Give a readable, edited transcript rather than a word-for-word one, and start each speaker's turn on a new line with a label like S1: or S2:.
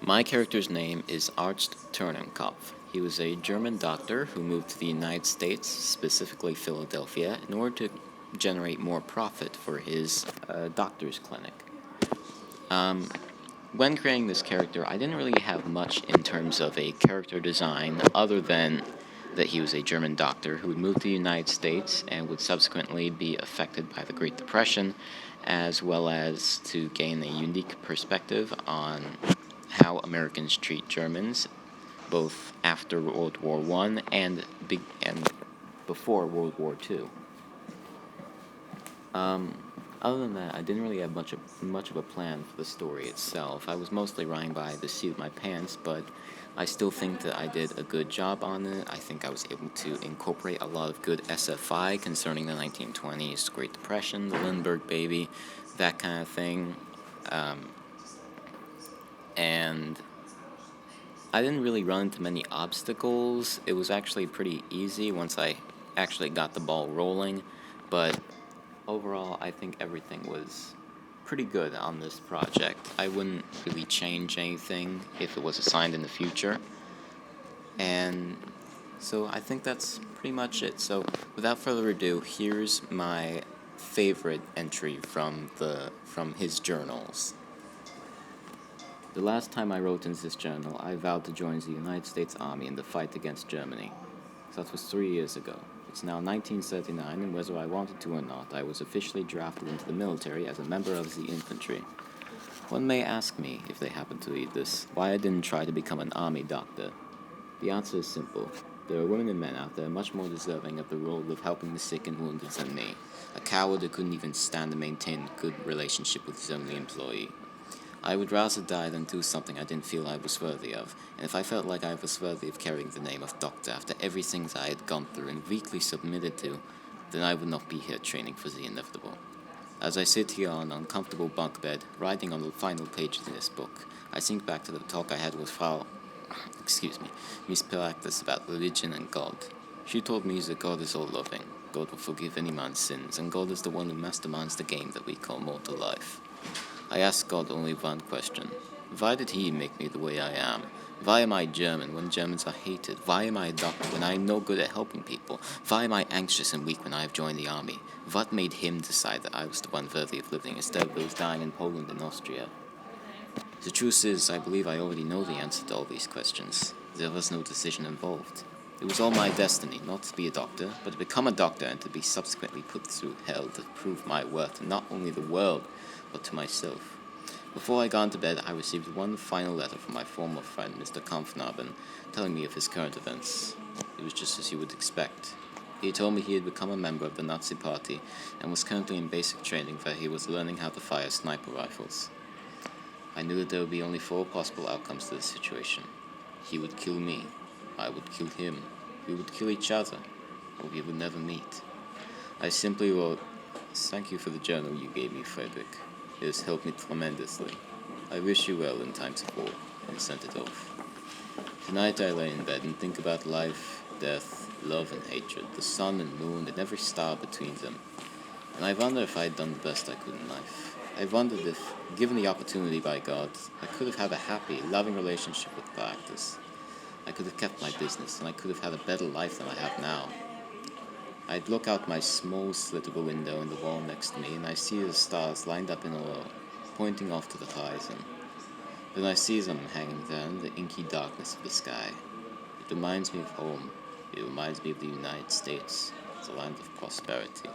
S1: My character's name is Arzt Turnenkopf. He was a German doctor who moved to the United States, specifically Philadelphia, in order to generate more profit for his doctor's clinic. When creating this character, I didn't really have much in terms of a character design other than that he was a German doctor who would move to the United States and would subsequently be affected by the Great Depression, as well as to gain a unique perspective on how Americans treat Germans, both after World War I and before World War II. Other than that, I didn't really have much of a plan for the story itself. I was mostly writing by the seat of my pants, but I still think that I did a good job on it. I think I was able to incorporate a lot of good SFI concerning the 1920s, Great Depression, the Lindbergh baby, that kind of thing. And I didn't really run into many obstacles. It was actually pretty easy once I actually got the ball rolling, but overall, I think everything was pretty good on this project. I wouldn't really change anything if it was assigned in the future. And so I think that's pretty much it. So without further ado, here's my favorite entry from his journals. The last time I wrote in this journal, I vowed to join the United States Army in the fight against Germany. So that was 3 years ago. It's now 1939, and whether I wanted to or not, I was officially drafted into the military as a member of the infantry. One may ask me, if they happen to read this, why I didn't try to become an army doctor. The answer is simple. There are women and men out there much more deserving of the role of helping the sick and wounded than me, a coward who couldn't even stand to maintain a good relationship with his only employee. I would rather die than do something I didn't feel I was worthy of, and if I felt like I was worthy of carrying the name of doctor after everything that I had gone through and weakly submitted to, then I would not be here training for the inevitable. As I sit here on an uncomfortable bunk bed, writing on the final pages of this book, I think back to the talk I had with Miss Pelactus about religion and God. She told me that God is all-loving, God will forgive any man's sins, and God is the one who masterminds the game that we call mortal life. I asked God only one question. Why did he make me the way I am? Why am I German when Germans are hated? Why am I a doctor when I am no good at helping people? Why am I anxious and weak when I have joined the army? What made him decide that I was the one worthy of living instead of those dying in Poland and Austria? The truth is, I believe I already know the answer to all these questions. There was no decision involved. It was all my destiny, not to be a doctor, but to become a doctor and to be subsequently put through hell to prove my worth to not only the world, but to myself. Before I got into bed, I received one final letter from my former friend, Mr. Kampfnaben, telling me of his current events. It was just as you would expect. He told me he had become a member of the Nazi Party and was currently in basic training where he was learning how to fire sniper rifles. I knew that there would be only 4 possible outcomes to this situation. He would kill me, I would kill him, we would kill each other, or we would never meet. I simply wrote, "Thank you for the journal you gave me, Frederick. It has helped me tremendously. I wish you well in times of war," and sent it off. Tonight I lay in bed and think about life, death, love and hatred, the sun and moon and every star between them. And I wonder if I had done the best I could in life. I wondered if, given the opportunity by God, I could have had a happy, loving relationship with practice. I could have kept my business, and I could have had a better life than I have now. I'd look out my small slit of a window in the wall next to me, and I see the stars lined up in a row, pointing off to the horizon. Then I see them hanging there in the inky darkness of the sky. It reminds me of home. It reminds me of the United States, the land of prosperity.